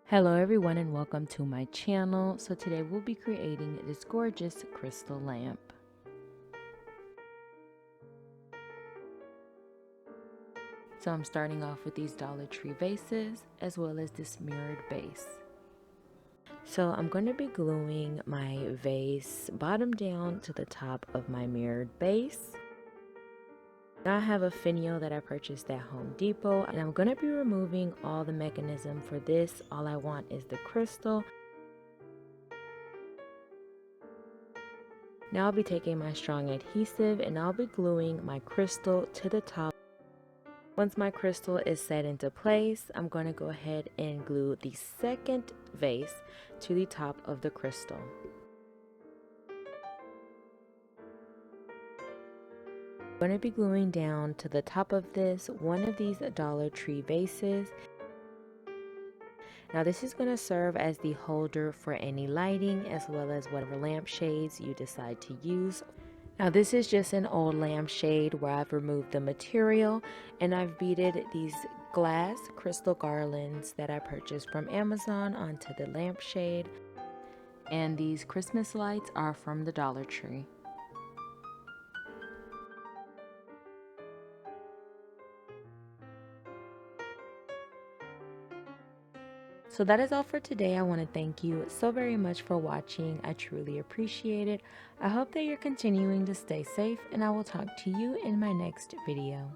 Hello everyone and welcome to my channel. So today we'll be creating this gorgeous crystal lamp. So I'm starting off with these Dollar Tree vases as well as this mirrored base. So I'm going to be gluing my vase bottom down to the top of my mirrored base. Now I have a finial that I purchased at Home Depot, and I'm going to be removing all the mechanism for this. All I want is the crystal. Now I'll be taking my strong adhesive and I'll be gluing my crystal to the top. Once my crystal is set into place, I'm going to go ahead and glue the second vase to the top of the crystal. I'm going to be gluing down to the top of one of these Dollar Tree vases. Now this is going to serve as the holder for any lighting as well as whatever lampshades you decide to use. Now this is just an old lampshade where I've removed the material and I've beaded these glass crystal garlands that I purchased from Amazon onto the lampshade. And these Christmas lights are from the Dollar Tree. So that is all for today. I want to thank you so very much for watching. I truly appreciate it. I hope that you're continuing to stay safe, and I will talk to you in my next video.